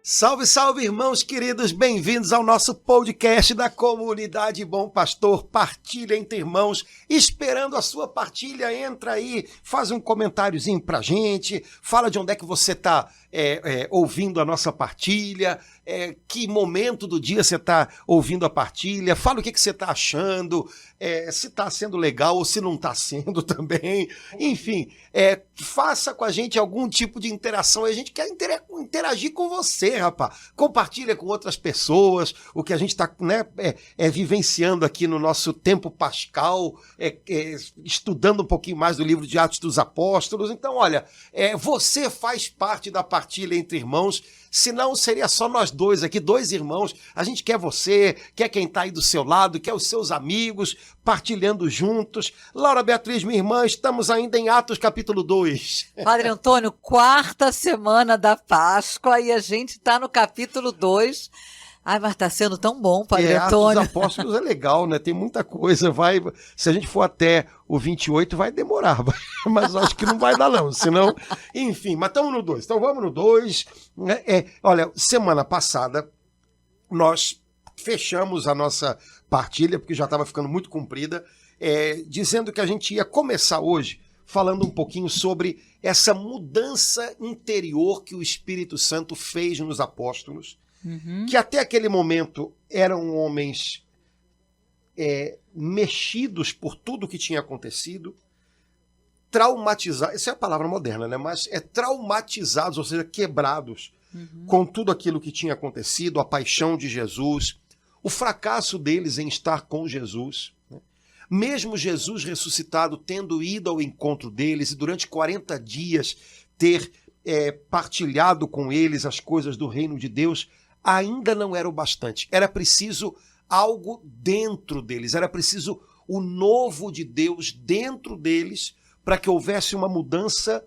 Salve, salve, irmãos queridos, bem-vindos ao nosso podcast da Comunidade Bom Pastor, partilha entre irmãos, esperando a sua partilha, entra aí, faz um comentáriozinho pra gente, fala de onde é que você tá ouvindo a nossa partilha, que momento do dia você tá ouvindo a partilha, fala o que você tá achando, se tá sendo legal ou se não tá sendo também, enfim, faça com a gente algum tipo de interação, a gente quer interagir com você, rapaz, compartilha com outras pessoas o que a gente está vivenciando aqui no nosso tempo pascal, estudando um pouquinho mais do livro de Atos dos Apóstolos. Então, olha, você faz parte da partilha entre irmãos, senão seria só nós dois aqui, dois irmãos. A gente quer você, quer quem está aí do seu lado, quer os seus amigos, partilhando juntos. Laura Beatriz, minha irmã, estamos ainda em Atos capítulo 2. Padre Antônio, quarta semana da Páscoa e a gente está no capítulo 2. Ai, mas está sendo tão bom, Padre Antônio. Atos dos Apóstolos é legal, né? Tem muita coisa. Se a gente for até o 28, vai demorar. Mas acho que não vai dar, não. Senão, enfim, mas estamos no 2. Então vamos no 2. Olha, semana passada, nós fechamos a nossa partilha, porque já estava ficando muito comprida, dizendo que a gente ia começar hoje falando um pouquinho sobre essa mudança interior que o Espírito Santo fez nos apóstolos, que até aquele momento eram homens mexidos por tudo que tinha acontecido, traumatizados, essa é a palavra moderna, né? Mas traumatizados, ou seja, quebrados com tudo aquilo que tinha acontecido, a paixão de Jesus, o fracasso deles em estar com Jesus, né? Mesmo Jesus ressuscitado, tendo ido ao encontro deles e durante 40 dias ter partilhado com eles as coisas do reino de Deus, ainda não era o bastante. Era preciso algo dentro deles, era preciso o novo de Deus dentro deles para que houvesse uma mudança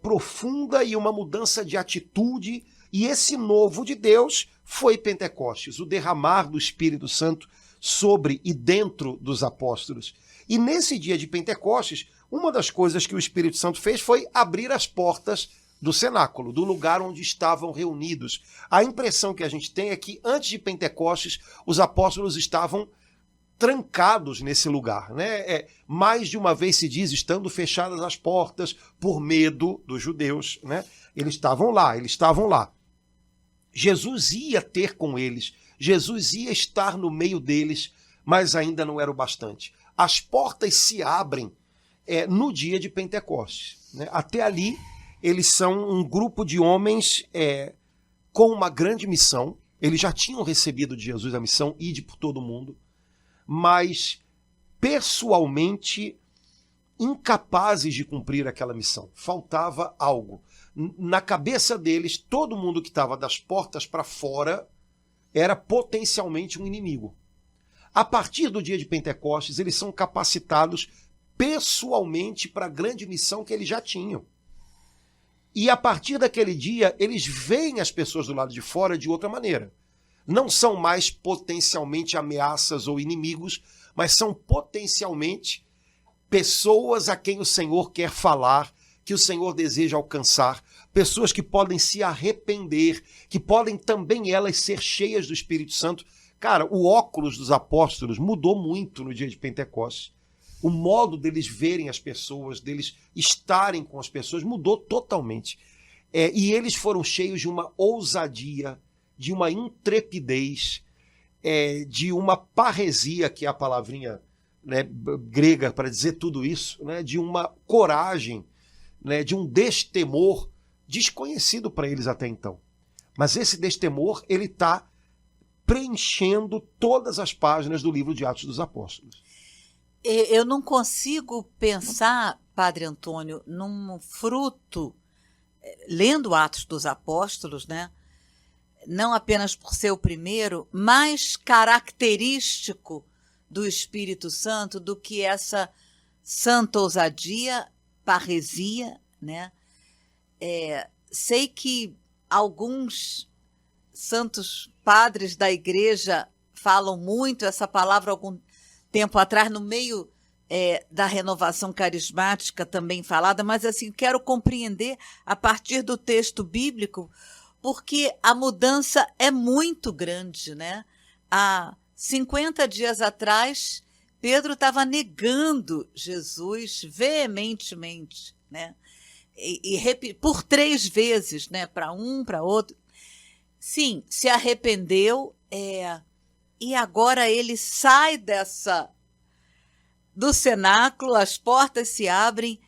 profunda e uma mudança de atitude. E esse novo de Deus foi Pentecostes, o derramar do Espírito Santo sobre e dentro dos apóstolos. E nesse dia de Pentecostes, uma das coisas que o Espírito Santo fez foi abrir as portas do cenáculo, do lugar onde estavam reunidos. A impressão que a gente tem é que antes de Pentecostes, os apóstolos estavam trancados nesse lugar, né? Mais de uma vez se diz, estando fechadas as portas por medo dos judeus, né? Eles estavam lá. Jesus ia ter com eles, Jesus ia estar no meio deles, mas ainda não era o bastante. As portas se abrem no dia de Pentecostes, né? Até ali, eles são um grupo de homens com uma grande missão. Eles já tinham recebido de Jesus a missão, ide por todo mundo, mas pessoalmente incapazes de cumprir aquela missão. Faltava algo. Na cabeça deles, todo mundo que estava das portas para fora era potencialmente um inimigo. A partir do dia de Pentecostes, eles são capacitados pessoalmente para a grande missão que eles já tinham. E a partir daquele dia, eles veem as pessoas do lado de fora de outra maneira. Não são mais potencialmente ameaças ou inimigos, mas são potencialmente pessoas a quem o Senhor quer falar, que o Senhor deseja alcançar, pessoas que podem se arrepender, que podem também elas ser cheias do Espírito Santo. Cara, o óculos dos apóstolos mudou muito no dia de Pentecostes. O modo deles verem as pessoas, deles estarem com as pessoas, mudou totalmente. E eles foram cheios de uma ousadia, de uma intrepidez, de uma parresia, que é a palavrinha, né, grega para dizer tudo isso, né, de uma coragem, né, de um destemor desconhecido para eles até então. Mas esse destemor, ele está preenchendo todas as páginas do livro de Atos dos Apóstolos. Eu não consigo pensar, Padre Antônio, num fruto, lendo Atos dos Apóstolos, né? Não apenas por ser o primeiro, mais característico do Espírito Santo do que essa santa ousadia, parresia, né? Sei que alguns santos padres da igreja falam muito essa palavra algum tempo atrás, no meio da renovação carismática também falada, mas assim, quero compreender a partir do texto bíblico porque a mudança é muito grande, né? Há 50 dias atrás, Pedro estava negando Jesus veementemente, né? Por 3 vezes, né? Para um, para outro. Sim, se arrependeu, e agora ele sai do cenáculo, as portas se abrem,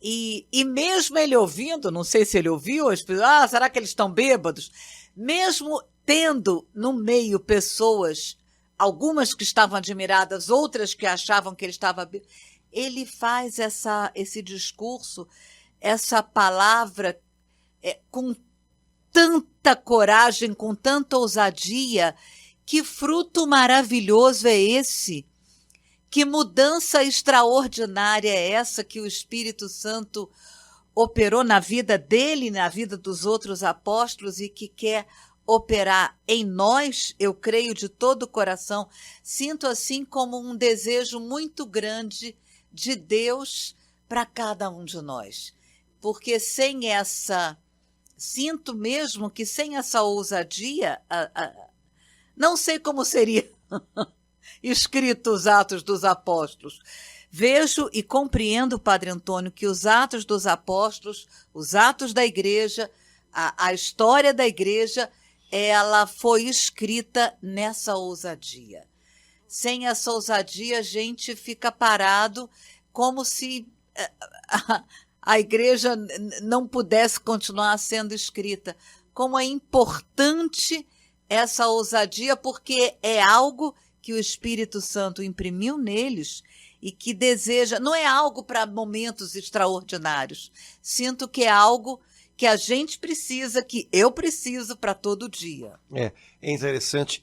e mesmo ele ouvindo, não sei se ele ouviu, as pessoas, será que eles estão bêbados? Mesmo tendo no meio pessoas, algumas que estavam admiradas, outras que achavam que ele estava bêbado, ele faz esse discurso, essa palavra com tanta coragem, com tanta ousadia. Que fruto maravilhoso é esse? Que mudança extraordinária é essa que o Espírito Santo operou na vida dele, na vida dos outros apóstolos e que quer operar em nós, eu creio de todo o coração. Sinto assim como um desejo muito grande de Deus para cada um de nós. Porque sinto mesmo que sem essa ousadia, não sei como seria escrito os Atos dos Apóstolos. Vejo e compreendo, Padre Antônio, que os Atos dos Apóstolos, os Atos da Igreja, a história da Igreja, ela foi escrita nessa ousadia. Sem essa ousadia, a gente fica parado como se a Igreja não pudesse continuar sendo escrita. Como é importante essa ousadia, porque é algo que o Espírito Santo imprimiu neles e que deseja, não é algo para momentos extraordinários. Sinto que é algo que a gente precisa, que eu preciso para todo dia. É interessante,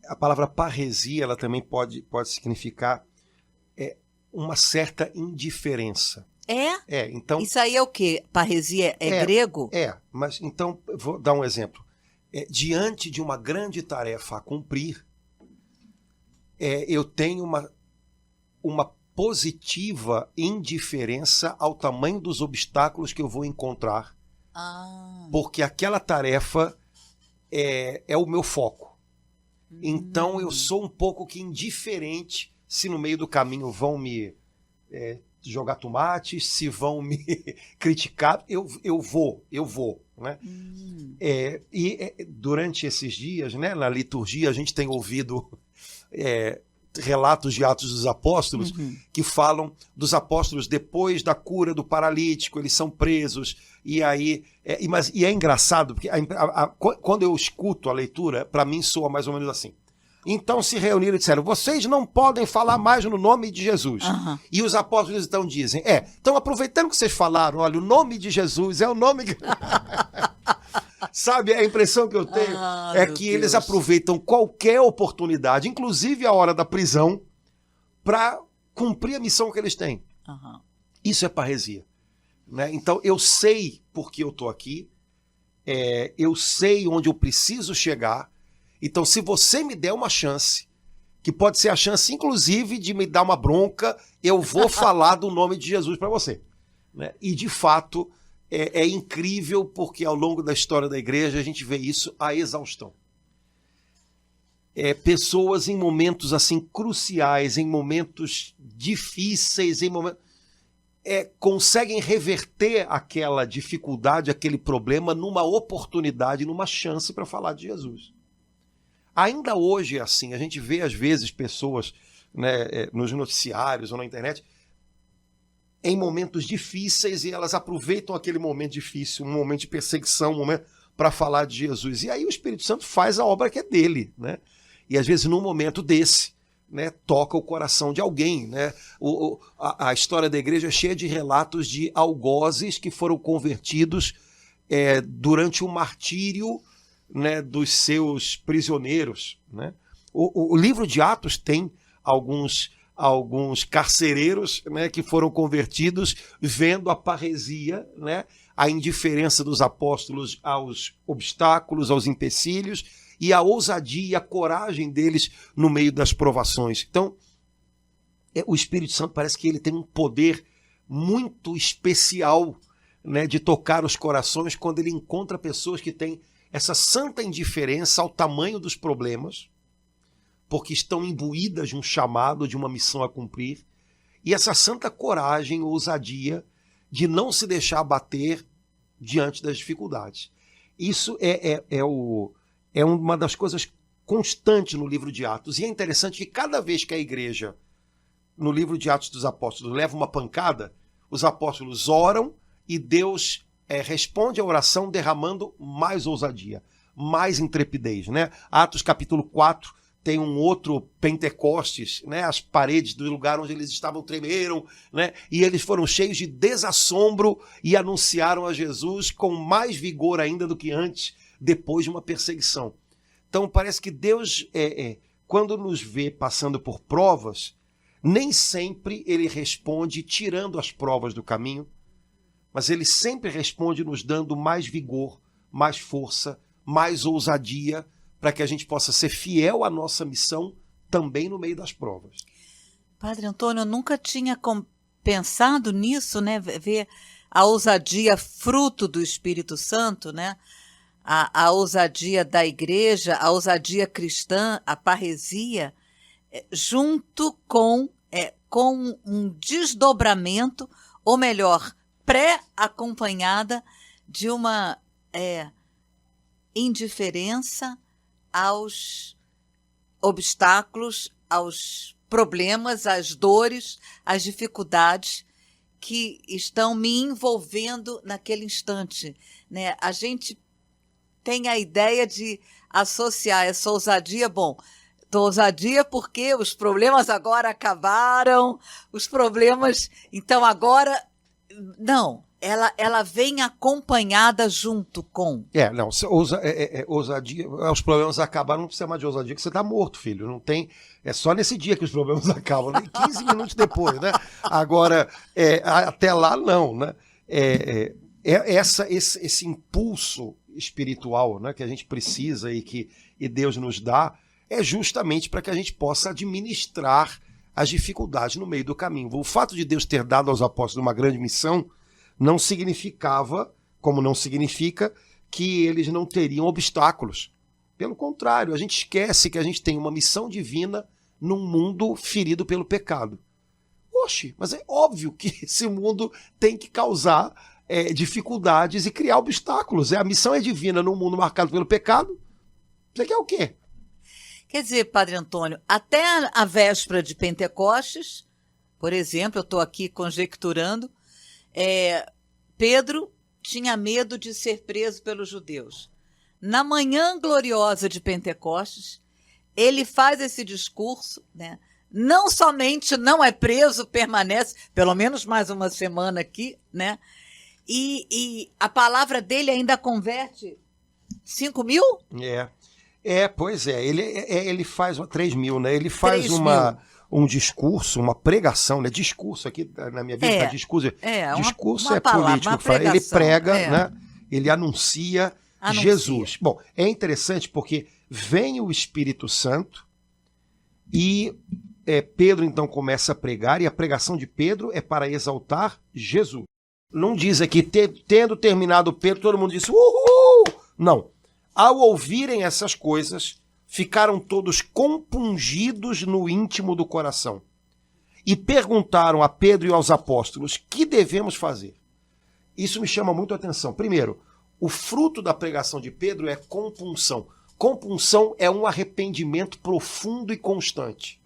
a palavra parresia, ela também pode significar uma certa indiferença. Então, isso aí é o quê? Parresia é grego? Mas então, vou dar um exemplo. Diante de uma grande tarefa a cumprir, eu tenho uma positiva indiferença ao tamanho dos obstáculos que eu vou encontrar, porque aquela tarefa é o meu foco. Então eu sou um pouco que indiferente se no meio do caminho vão me jogar tomates, se vão me criticar, eu vou. Né? Durante esses dias, né, na liturgia, a gente tem ouvido relatos de Atos dos Apóstolos que falam dos apóstolos depois da cura do paralítico, eles são presos, e aí e é engraçado, porque quando eu escuto a leitura, para mim soa mais ou menos assim. Então se reuniram e disseram, vocês não podem falar mais no nome de Jesus. E os apóstolos então dizem, então aproveitando que vocês falaram, olha, o nome de Jesus é o nome que... Sabe, a impressão que eu tenho é que eles aproveitam qualquer oportunidade, inclusive a hora da prisão, para cumprir a missão que eles têm. Isso é parresia. Né? Então eu sei porque eu estou aqui, eu sei onde eu preciso chegar. Então, se você me der uma chance, que pode ser a chance, inclusive, de me dar uma bronca, eu vou falar do nome de Jesus para você. Né? E, de fato, é incrível, porque ao longo da história da igreja a gente vê isso à exaustão. Pessoas em momentos assim cruciais, em momentos difíceis, conseguem reverter aquela dificuldade, aquele problema, numa oportunidade, numa chance para falar de Jesus. Ainda hoje é assim, a gente vê às vezes pessoas, né, nos noticiários ou na internet em momentos difíceis e elas aproveitam aquele momento difícil, um momento de perseguição, um momento para falar de Jesus. E aí o Espírito Santo faz a obra que é dele, né? E às vezes num momento desse, né, toca o coração de alguém, né? A história da igreja é cheia de relatos de algozes que foram convertidos durante o martírio, né, dos seus prisioneiros, né? O livro de Atos tem alguns carcereiros, né, que foram convertidos vendo a parresia, né, a indiferença dos apóstolos aos obstáculos, aos empecilhos, e a ousadia e a coragem deles no meio das provações. Então, o Espírito Santo parece que ele tem um poder muito especial, né, de tocar os corações quando ele encontra pessoas que têm essa santa indiferença ao tamanho dos problemas, porque estão imbuídas de um chamado, de uma missão a cumprir, e essa santa coragem, ousadia de não se deixar abater diante das dificuldades. Isso é uma das coisas constantes no livro de Atos. E é interessante que cada vez que a igreja, no livro de Atos dos Apóstolos, leva uma pancada, os apóstolos oram e Deus responde a oração derramando mais ousadia, mais intrepidez, né? Atos capítulo 4 tem um outro Pentecostes, né? As paredes do lugar onde eles estavam tremeram, né? E eles foram cheios de desassombro e anunciaram a Jesus com mais vigor ainda do que antes, depois de uma perseguição. Então parece que Deus, quando nos vê passando por provas, nem sempre ele responde tirando as provas do caminho, mas ele sempre responde nos dando mais vigor, mais força, mais ousadia, para que a gente possa ser fiel à nossa missão também no meio das provas. Padre Antônio, eu nunca tinha pensado nisso, né? Ver a ousadia fruto do Espírito Santo, né? A ousadia da igreja, a ousadia cristã, a parresia, junto com um desdobramento, ou melhor, pré-acompanhada de uma indiferença aos obstáculos, aos problemas, às dores, às dificuldades que estão me envolvendo naquele instante, né? A gente tem a ideia de associar essa ousadia, ousadia porque os problemas agora acabaram, os problemas, então agora, não, ela vem acompanhada junto com. Ousadia, os problemas acabaram, não precisa mais de ousadia, que você está morto, filho, não tem, é só nesse dia que os problemas acabam, nem 15 minutos depois, né? Agora, até lá não, né? Esse impulso espiritual, né, que a gente precisa e Deus nos dá, é justamente para que a gente possa administrar as dificuldades no meio do caminho. O fato de Deus ter dado aos apóstolos uma grande missão não significava, como não significa, que eles não teriam obstáculos. Pelo contrário, a gente esquece que a gente tem uma missão divina num mundo ferido pelo pecado. Oxe, mas é óbvio que esse mundo tem que causar dificuldades e criar obstáculos. A missão é divina num mundo marcado pelo pecado. Você quer o quê? Quer dizer, Padre Antônio, até a véspera de Pentecostes, por exemplo, eu estou aqui conjecturando, Pedro tinha medo de ser preso pelos judeus. Na manhã gloriosa de Pentecostes, ele faz esse discurso, né? Não somente não é preso, permanece pelo menos mais uma semana aqui, né? E a palavra dele ainda converte 5.000? Pois é. Ele faz 3.000, né? Ele faz 3.000. Um discurso, uma pregação, né? Discurso aqui na minha Bíblia, discurso. Discurso uma palavra, político. Ele prega, né? Ele anuncia Jesus. Bom, é interessante porque vem o Espírito Santo e Pedro então começa a pregar, e a pregação de Pedro é para exaltar Jesus. Não diz aqui, tendo terminado Pedro, todo mundo disse, uhul! Não. Ao ouvirem essas coisas, ficaram todos compungidos no íntimo do coração e perguntaram a Pedro e aos apóstolos, que devemos fazer? Isso me chama muito a atenção. Primeiro, o fruto da pregação de Pedro é compunção. Compunção é um arrependimento profundo e constante.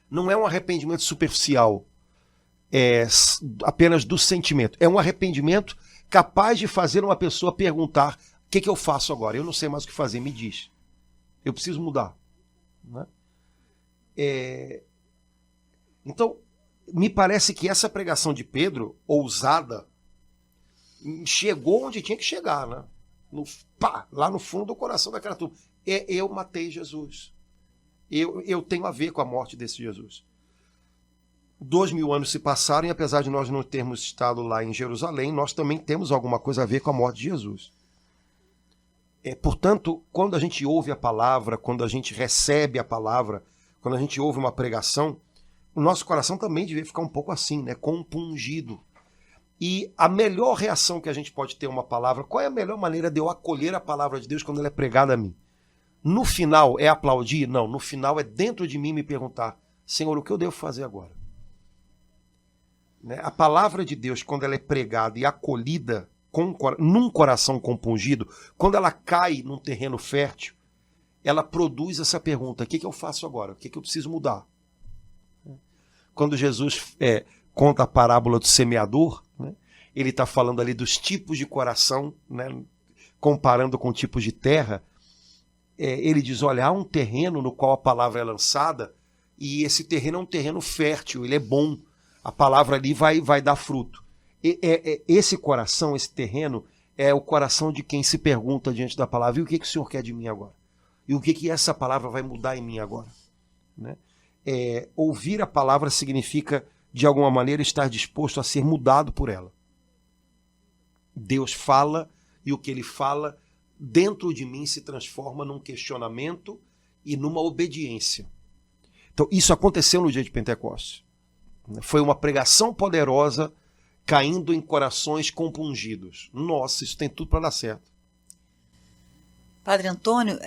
Não é um arrependimento superficial, apenas do sentimento. É um arrependimento capaz de fazer uma pessoa perguntar, o que eu faço agora? Eu não sei mais o que fazer, me diz. Eu preciso mudar. Né? Então, me parece que essa pregação de Pedro, ousada, chegou onde tinha que chegar, né? Lá no fundo do coração daquela turma. Eu matei Jesus. Eu tenho a ver com a morte desse Jesus. 2.000 anos se passaram e apesar de nós não termos estado lá em Jerusalém, nós também temos alguma coisa a ver com a morte de Jesus. Portanto, quando a gente ouve a palavra, quando a gente recebe a palavra, quando a gente ouve uma pregação, o nosso coração também devia ficar um pouco assim, né? Compungido. E a melhor reação que a gente pode ter a uma palavra, qual é a melhor maneira de eu acolher a palavra de Deus quando ela é pregada a mim? No final é aplaudir? Não, no final é dentro de mim me perguntar, Senhor, o que eu devo fazer agora? Né? A palavra de Deus, quando ela é pregada e acolhida num coração compungido, quando ela cai num terreno fértil, ela produz essa pergunta, o que eu faço agora? O que eu preciso mudar? Quando Jesus conta a parábola do semeador, né, ele está falando ali dos tipos de coração, né, comparando com tipos de terra, ele diz, olha, há um terreno no qual a palavra é lançada e esse terreno é um terreno fértil, ele é bom, a palavra ali vai dar fruto. Esse coração, esse terreno, é o coração de quem se pergunta diante da palavra, e o que o Senhor quer de mim agora? E o que essa palavra vai mudar em mim agora? Né? Ouvir a palavra significa, de alguma maneira, estar disposto a ser mudado por ela. Deus fala, e o que ele fala dentro de mim se transforma num questionamento e numa obediência. Então, isso aconteceu no dia de Pentecostes. Foi uma pregação poderosa caindo em corações compungidos. Nossa, isso tem tudo para dar certo. Padre Antônio,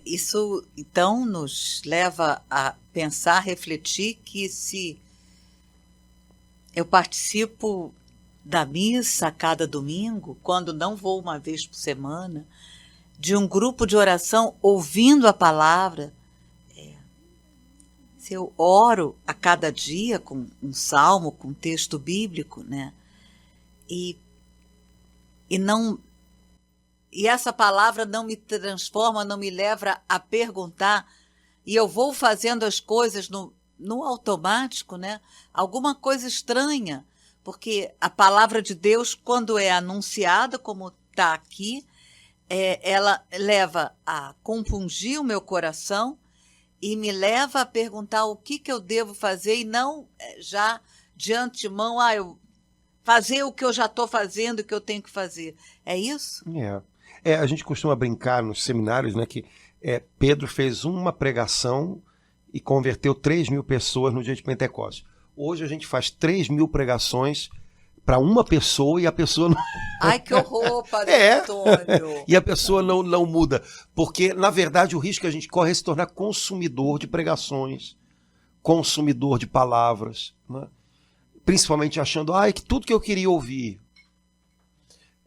isso então nos leva a pensar, refletir que se eu participo da missa a cada domingo, quando não vou uma vez por semana, de um grupo de oração ouvindo a palavra, se eu oro a cada dia com um salmo, com um texto bíblico, né? E essa palavra não me transforma, não me leva a perguntar, e eu vou fazendo as coisas no automático, né? Alguma coisa estranha, porque a palavra de Deus, quando é anunciada, como está aqui, ela leva a compungir o meu coração e me leva a perguntar o que eu devo fazer e não já de antemão, eu fazer o que eu já estou fazendo, o que eu tenho que fazer. É isso? A gente costuma brincar nos seminários, né, que Pedro fez uma pregação e converteu 3.000 pessoas no dia de Pentecostes. Hoje a gente faz 3.000 pregações para uma pessoa e a pessoa não... Ai, que horror, Padre Antônio! E a pessoa não muda. Porque, na verdade, o risco que a gente corre é se tornar consumidor de pregações, consumidor de palavras, né? Principalmente achando, que tudo que eu queria ouvir.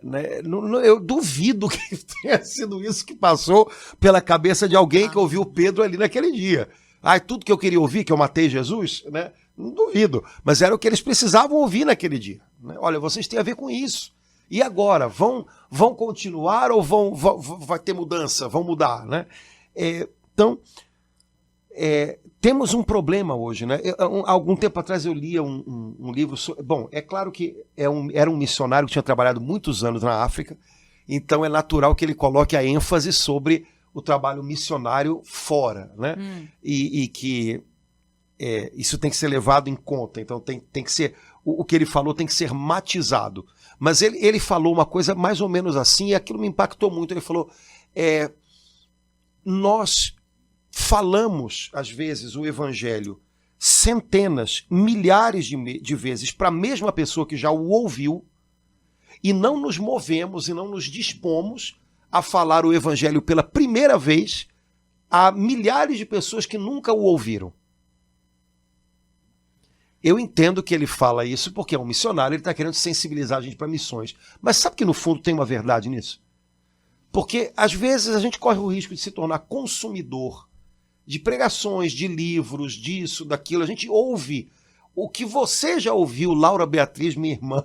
Né? Eu duvido que tenha sido isso que passou pela cabeça de alguém que ouviu Pedro ali naquele dia. Tudo que eu queria ouvir, que eu matei Jesus, né? Não duvido, mas era o que eles precisavam ouvir naquele dia. Né? Olha, vocês têm a ver com isso. E agora, vão continuar ou vai ter mudança? Vão mudar, né? Então, temos um problema hoje, né? Algum tempo atrás eu lia um livro sobre... Bom, é claro que era um missionário que tinha trabalhado muitos anos na África, então é natural que ele coloque a ênfase sobre o trabalho missionário fora, né? E que isso tem que ser levado em conta, então tem que ser... O que ele falou tem que ser matizado. Mas ele falou uma coisa mais ou menos assim, e aquilo me impactou muito. Ele falou, nós falamos, às vezes, o evangelho centenas, milhares de vezes para a mesma pessoa que já o ouviu, e não nos movemos e não nos dispomos a falar o evangelho pela primeira vez a milhares de pessoas que nunca o ouviram. Eu entendo que ele fala isso porque é um missionário, ele está querendo sensibilizar a gente para missões. Mas sabe que no fundo tem uma verdade nisso? Porque às vezes a gente corre o risco de se tornar consumidor de pregações, de livros, disso, daquilo. A gente ouve o que você já ouviu, Laura Beatriz, minha irmã,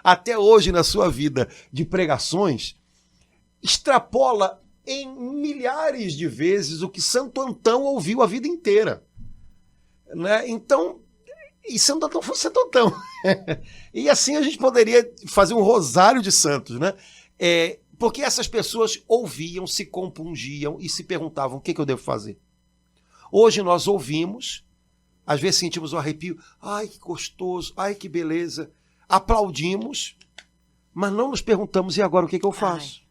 até hoje na sua vida de pregações, extrapola em milhares de vezes o que Santo Antão ouviu a vida inteira. Né? Então... E Santo Antão foi Santo Antão. E assim a gente poderia fazer um rosário de santos, né? Porque essas pessoas ouviam, se compungiam e se perguntavam, o que eu devo fazer? Hoje nós ouvimos, às vezes sentimos um arrepio, ai que gostoso, ai que beleza, aplaudimos, mas não nos perguntamos, e agora o que eu faço?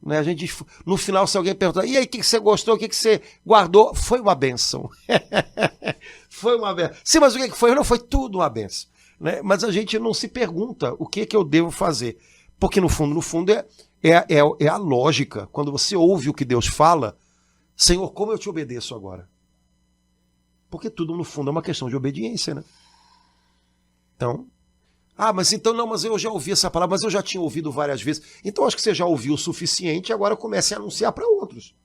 Né? A gente, no final, se alguém perguntar, e aí, o que você gostou, o que você guardou? Foi uma bênção. Foi uma bênção. Sim, mas o que foi? Não, foi tudo uma bênção. né? Mas a gente não se pergunta o que eu devo fazer. Porque no fundo é a lógica. Quando você ouve o que Deus fala, Senhor, como eu te obedeço agora? Porque tudo no fundo é uma questão de obediência, né? Então, mas eu já ouvi essa palavra, mas eu já tinha ouvido várias vezes. Então acho que você já ouviu o suficiente, agora comece a anunciar para outros.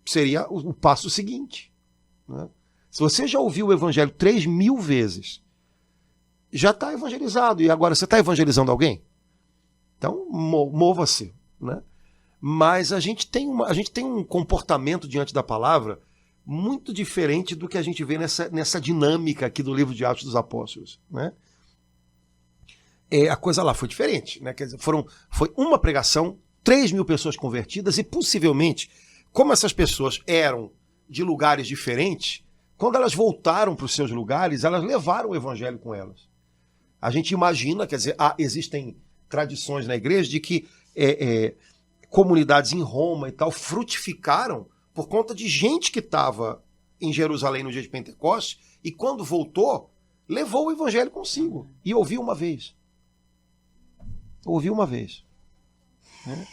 Seria o passo seguinte, né? Se você já ouviu o evangelho 3.000 vezes, já está evangelizado. E agora você está evangelizando alguém? Então, mova-se, né? Mas a gente tem um comportamento diante da palavra muito diferente do que a gente vê nessa dinâmica aqui do livro de Atos dos Apóstolos, né? A coisa lá foi diferente, né? Quer dizer, foi uma pregação, 3.000 pessoas convertidas e possivelmente, como essas pessoas eram de lugares diferentes, quando elas voltaram para os seus lugares, elas levaram o evangelho com elas. A gente imagina, quer dizer, existem tradições na igreja de que comunidades em Roma e tal frutificaram por conta de gente que estava em Jerusalém no dia de Pentecostes e quando voltou, levou o evangelho consigo e ouviu uma vez. Ouviu uma vez. Né?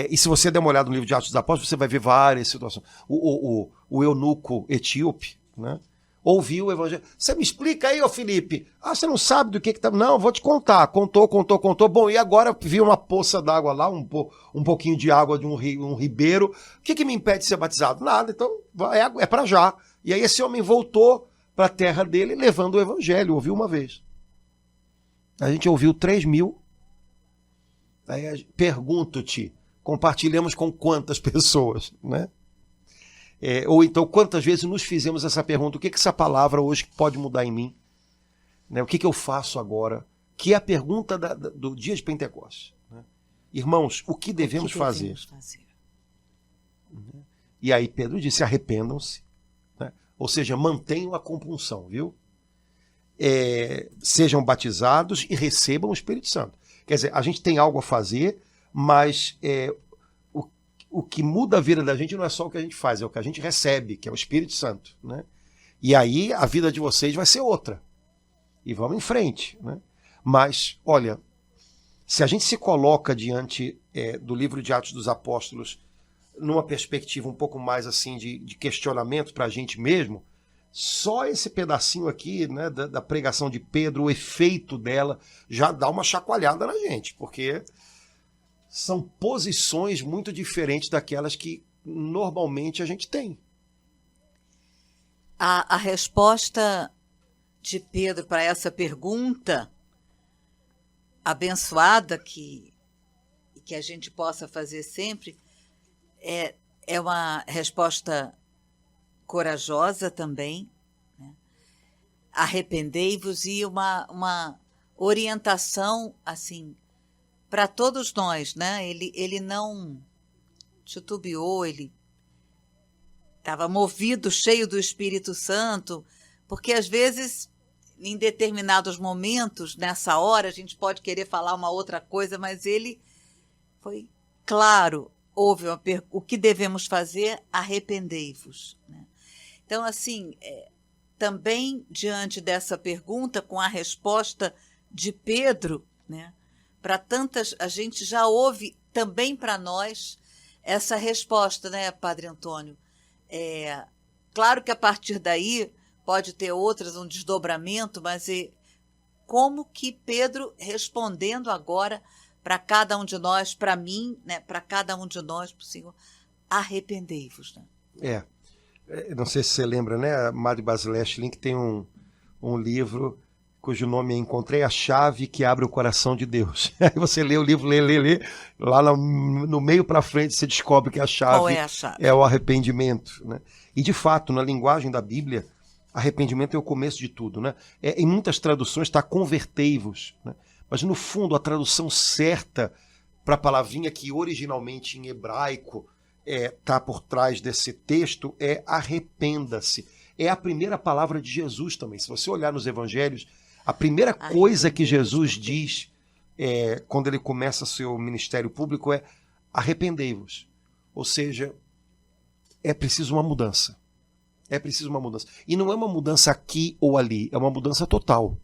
E se você der uma olhada no livro de Atos dos Apóstolos, você vai ver várias situações. O eunuco etíope, né? Ouviu o evangelho. Você me explica aí, ô Felipe. Você não sabe do que está... Não, vou te contar. Contou. Bom, e agora viu uma poça d'água lá, um pouquinho de água de um ribeiro. O que me impede de ser batizado? Nada, então é para já. E aí esse homem voltou para a terra dele levando o evangelho. Ouviu uma vez. A gente ouviu 3.000. Aí pergunto-te, compartilhamos com quantas pessoas, né? Ou então, quantas vezes nos fizemos essa pergunta, o que essa palavra hoje pode mudar em mim? Né? O que eu faço agora? Que é a pergunta do dia de Pentecostes. Né? Irmãos, o que devemos fazer? E aí Pedro disse, arrependam-se. Né? Ou seja, mantenham a compunção, viu? Sejam batizados e recebam o Espírito Santo. Quer dizer, a gente tem algo a fazer, mas o que muda a vida da gente não é só o que a gente faz, é o que a gente recebe, que é o Espírito Santo. Né? E aí a vida de vocês vai ser outra. E vamos em frente. Né? Mas, olha, se a gente se coloca diante do livro de Atos dos Apóstolos numa perspectiva um pouco mais assim de questionamento para a gente mesmo, só esse pedacinho aqui, né, da pregação de Pedro, o efeito dela, já dá uma chacoalhada na gente, porque são posições muito diferentes daquelas que normalmente a gente tem. A resposta de Pedro para essa pergunta abençoada que a gente possa fazer sempre é uma resposta corajosa também, né? Arrependei-vos, e uma orientação assim para todos nós, né? Ele não titubeou, ele estava movido, cheio do Espírito Santo, porque às vezes em determinados momentos, nessa hora, a gente pode querer falar uma outra coisa, mas ele foi claro. Houve o que devemos fazer? Arrependei-vos. Né? Então, assim, também diante dessa pergunta, com a resposta de Pedro, né, para tantas, a gente já ouve também para nós essa resposta, né, Padre Antônio? Claro que a partir daí pode ter outras, um desdobramento, mas como que Pedro respondendo agora para cada um de nós, para mim, né, para cada um de nós, para o Senhor, arrependei-vos. Né? Não sei se você lembra, né? A Madre Basileia Schlink tem um livro cujo nome é Encontrei a Chave que Abre o Coração de Deus. Aí você lê o livro, lê, lá no meio para frente você descobre que a chave, qual é a chave? É o arrependimento. Né? E de fato, na linguagem da Bíblia, arrependimento é o começo de tudo. Né? Em muitas traduções está convertei-vos, né? Mas, no fundo, a tradução certa para a palavrinha que originalmente em hebraico está por trás desse texto é arrependa-se. É a primeira palavra de Jesus também. Se você olhar nos evangelhos, a primeira coisa que Jesus diz quando ele começa seu ministério público é arrependei-vos. Ou seja, é preciso uma mudança. É preciso uma mudança. E não é uma mudança aqui ou ali, é uma mudança total.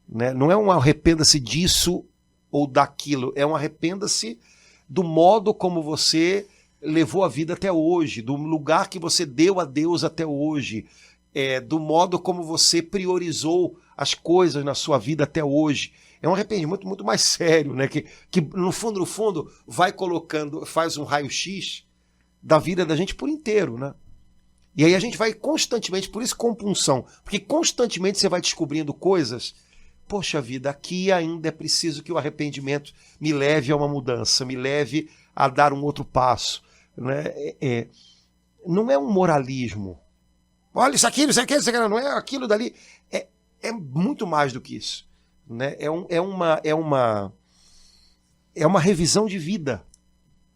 Né? Não é um arrependa-se disso ou daquilo, é um arrependa-se do modo como você levou a vida até hoje, do lugar que você deu a Deus até hoje, do modo como você priorizou as coisas na sua vida até hoje. É um arrependimento muito mais sério, né? Que no fundo, vai colocando, faz um raio-x da vida da gente por inteiro, né? E aí a gente vai constantemente, por isso compunção, porque constantemente você vai descobrindo coisas. Poxa vida, aqui ainda é preciso que o arrependimento me leve a uma mudança, me leve a dar um outro passo. Né? Não é um moralismo. Olha isso aqui, isso aqui, não é aquilo dali. É muito mais do que isso. Né? É uma revisão de vida,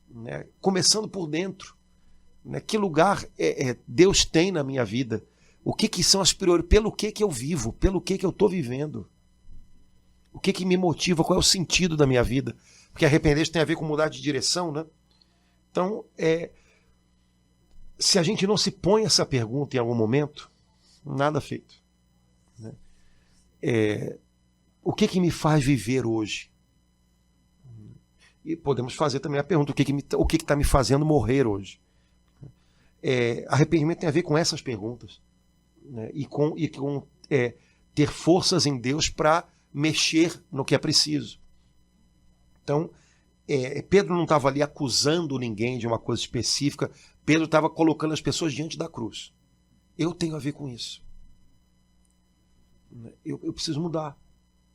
né? Começando por dentro. Né? Que lugar Deus tem na minha vida? O que são as prioridades? Pelo que eu vivo? Pelo que eu estou vivendo? O que me motiva? Qual é o sentido da minha vida? Porque arrepender tem a ver com mudar de direção, né? Então, se a gente não se põe essa pergunta em algum momento, nada feito. Né? O que me faz viver hoje? E podemos fazer também a pergunta, o que está me fazendo morrer hoje? Arrependimento tem a ver com essas perguntas. Né? E com ter forças em Deus para mexer no que é preciso. Então, Pedro não estava ali acusando ninguém de uma coisa específica. Pedro estava colocando as pessoas diante da cruz. Eu tenho a ver com isso. Eu preciso mudar.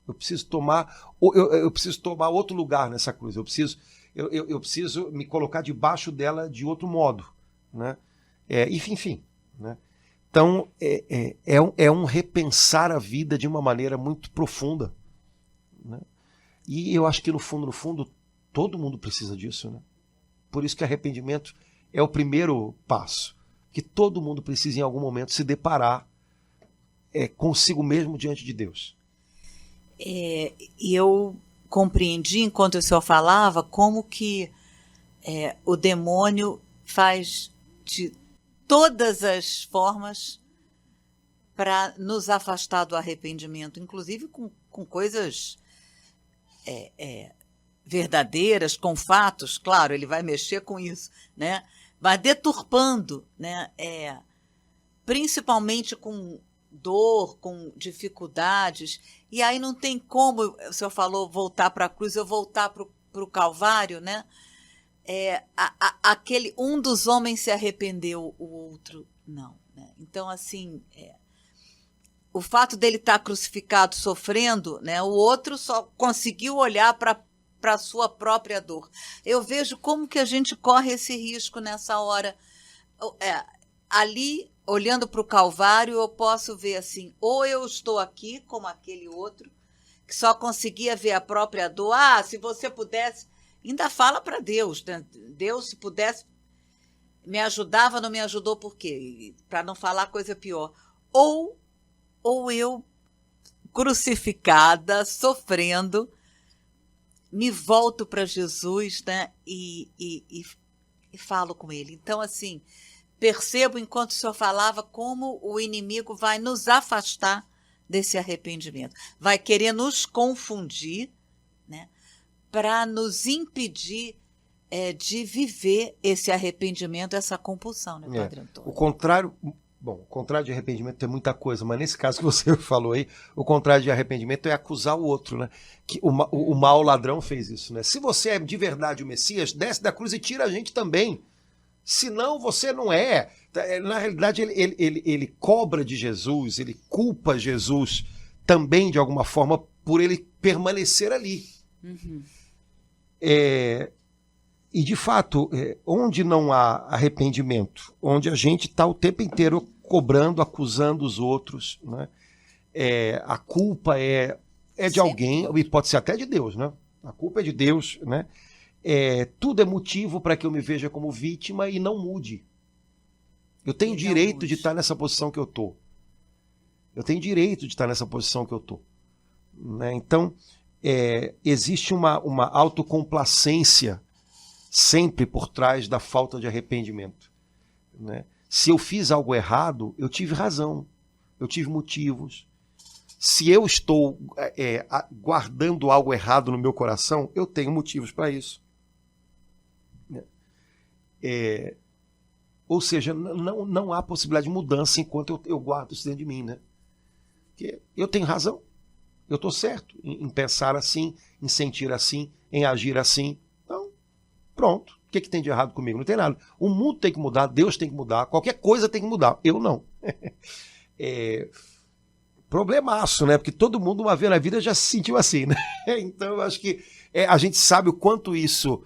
Eu preciso tomar outro lugar nessa cruz. Eu preciso me colocar debaixo dela de outro modo. Né? Enfim. Né? Então, é um repensar a vida de uma maneira muito profunda. Né? E eu acho que, no fundo, todo mundo precisa disso. Né? Por isso que arrependimento é o primeiro passo. Que todo mundo precisa, em algum momento, se deparar consigo mesmo diante de Deus. E eu compreendi, enquanto o senhor falava, como que o demônio faz de todas as formas para nos afastar do arrependimento, inclusive com coisas verdadeiras, com fatos, claro, ele vai mexer com isso, né? Mas deturpando, né? Principalmente com dor, com dificuldades, e aí não tem como, o senhor falou, voltar para a cruz, eu voltar para o Calvário, né? Um dos homens se arrependeu, o outro não. Né? Então, assim, o fato dele estar crucificado, sofrendo, né? O outro só conseguiu olhar para a sua própria dor. Eu vejo como que a gente corre esse risco nessa hora. Ali, olhando para o Calvário, eu posso ver assim, ou eu estou aqui, como aquele outro, que só conseguia ver a própria dor. Se você pudesse... Ainda fala para Deus, né? Deus, se pudesse, me ajudava, não me ajudou, por quê? Para não falar coisa pior. Ou eu, crucificada, sofrendo, me volto para Jesus, né? E falo com ele. Então, assim, percebo, enquanto o senhor falava, como o inimigo vai nos afastar desse arrependimento. Vai querer nos confundir, né? Para nos impedir de viver esse arrependimento, essa compulsão, né, Padre Antônio? O contrário de arrependimento tem muita coisa, mas nesse caso que você falou aí, o contrário de arrependimento é acusar o outro, né? Que o mau ladrão fez isso, né? Se você é de verdade o Messias, desce da cruz e tira a gente também. Senão você não é. Na realidade, ele cobra de Jesus, ele culpa Jesus também, de alguma forma, por ele permanecer ali. Uhum. E de fato, onde não há arrependimento, onde a gente está o tempo inteiro cobrando, acusando os outros, né? A culpa é de alguém, e pode ser até de Deus, né? A culpa é de Deus, né? Tudo é motivo para que eu me veja como vítima e não mude. Eu tenho direito de estar nessa posição que eu estou. Eu tenho direito de estar nessa posição que eu estou. Né? Então, existe uma autocomplacência sempre por trás da falta de arrependimento. Né? Se eu fiz algo errado, eu tive razão, eu tive motivos. Se eu estou guardando algo errado no meu coração, eu tenho motivos para isso. Ou seja, não há possibilidade de mudança enquanto eu guardo isso dentro de mim, né? Porque eu tenho razão, eu estou certo em pensar assim, em sentir assim, em agir assim. Então, pronto. O que tem de errado comigo? Não tem nada. O mundo tem que mudar, Deus tem que mudar, qualquer coisa tem que mudar. Eu não. Problemaço, né? Porque todo mundo uma vez na vida já se sentiu assim, né? Então eu acho que a gente sabe o quanto isso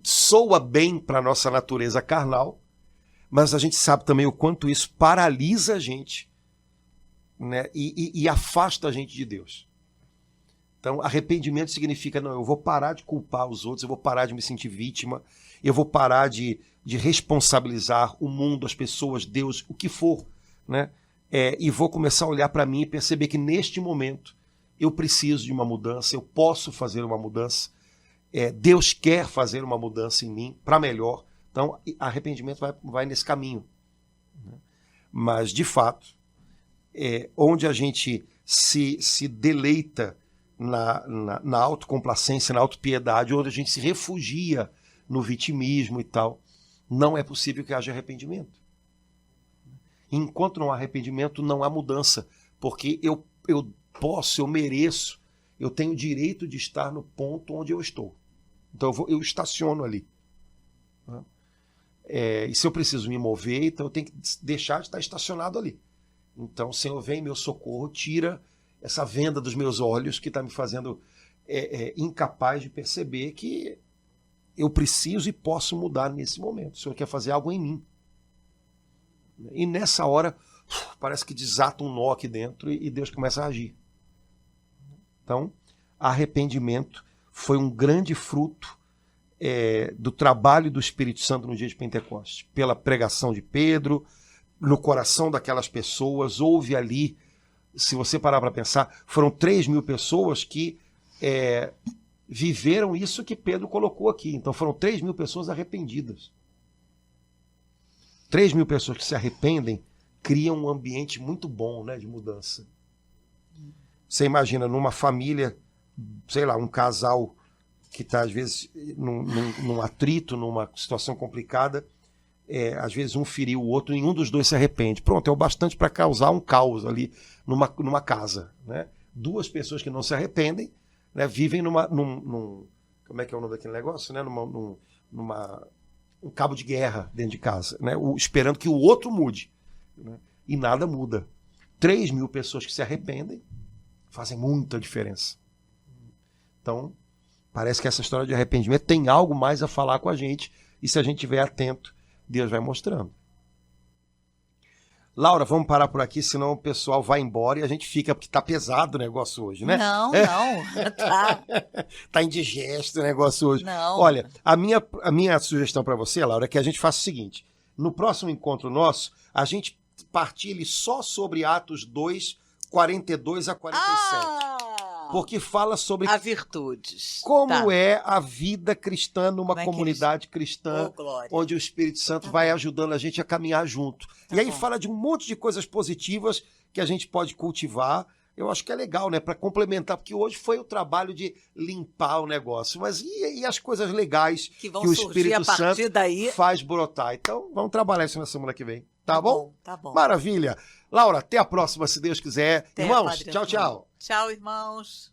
soa bem para a nossa natureza carnal, mas a gente sabe também o quanto isso paralisa a gente, né? E afasta a gente de Deus. Então, arrependimento significa, não, eu vou parar de culpar os outros, eu vou parar de me sentir vítima, eu vou parar de responsabilizar o mundo, as pessoas, Deus, o que for, né? E vou começar a olhar para mim e perceber que neste momento eu preciso de uma mudança, eu posso fazer uma mudança, Deus quer fazer uma mudança em mim para melhor. Então, arrependimento vai nesse caminho. Né? Mas, de fato, onde a gente se deleita na autocomplacência, na autopiedade, onde a gente se refugia no vitimismo e tal, não é possível que haja arrependimento. Enquanto não há arrependimento, não há mudança, porque eu mereço, eu tenho o direito de estar no ponto onde eu estou. Então eu estaciono ali. E se eu preciso me mover, então eu tenho que deixar de estar estacionado ali. Então o Senhor vem em meu socorro, tira essa venda dos meus olhos que está me fazendo incapaz de perceber que eu preciso e posso mudar nesse momento. O Senhor quer fazer algo em mim. E nessa hora, parece que desata um nó aqui dentro e Deus começa a agir. Então, arrependimento foi um grande fruto do trabalho do Espírito Santo no dia de Pentecostes. Pela pregação de Pedro, no coração daquelas pessoas, houve ali, se você parar para pensar, foram 3.000 pessoas que viveram isso que Pedro colocou aqui. Então foram 3.000 pessoas arrependidas. 3.000 pessoas que se arrependem criam um ambiente muito bom, né, de mudança. Você imagina numa família, sei lá, um casal que está às vezes num atrito, numa situação complicada, às vezes um feriu o outro, nenhum dos dois se arrepende. Pronto, é o bastante para causar um caos ali numa casa. Né? 2 pessoas que não se arrependem, né, vivem como é que é o nome daquele negócio? Né? Um cabo de guerra dentro de casa, né? Esperando que o outro mude. Né? E nada muda. 3.000 pessoas que se arrependem fazem muita diferença. Então, parece que essa história de arrependimento tem algo mais a falar com a gente, e se a gente estiver atento, Deus vai mostrando. Laura, vamos parar por aqui, senão o pessoal vai embora e a gente fica, porque tá pesado o negócio hoje, né? Não, tá. Tá indigesto o negócio hoje. Não. Olha, a minha sugestão para você, Laura, é que a gente faça o seguinte: no próximo encontro nosso, a gente partilhe só sobre Atos 2, 42 a 47. Porque fala sobre as virtudes. Como é a vida cristã numa comunidade cristã, onde o Espírito Santo vai ajudando a gente a caminhar junto. E aí fala de um monte de coisas positivas que a gente pode cultivar. Eu acho que é legal, né? Para complementar, porque hoje foi o trabalho de limpar o negócio. Mas e as coisas legais que o Espírito Santo faz brotar? Então, vamos trabalhar isso na semana que vem. Tá bom? Tá bom. Maravilha. Laura, até a próxima, se Deus quiser. Irmãos, tchau, tchau. Tchau, irmãos.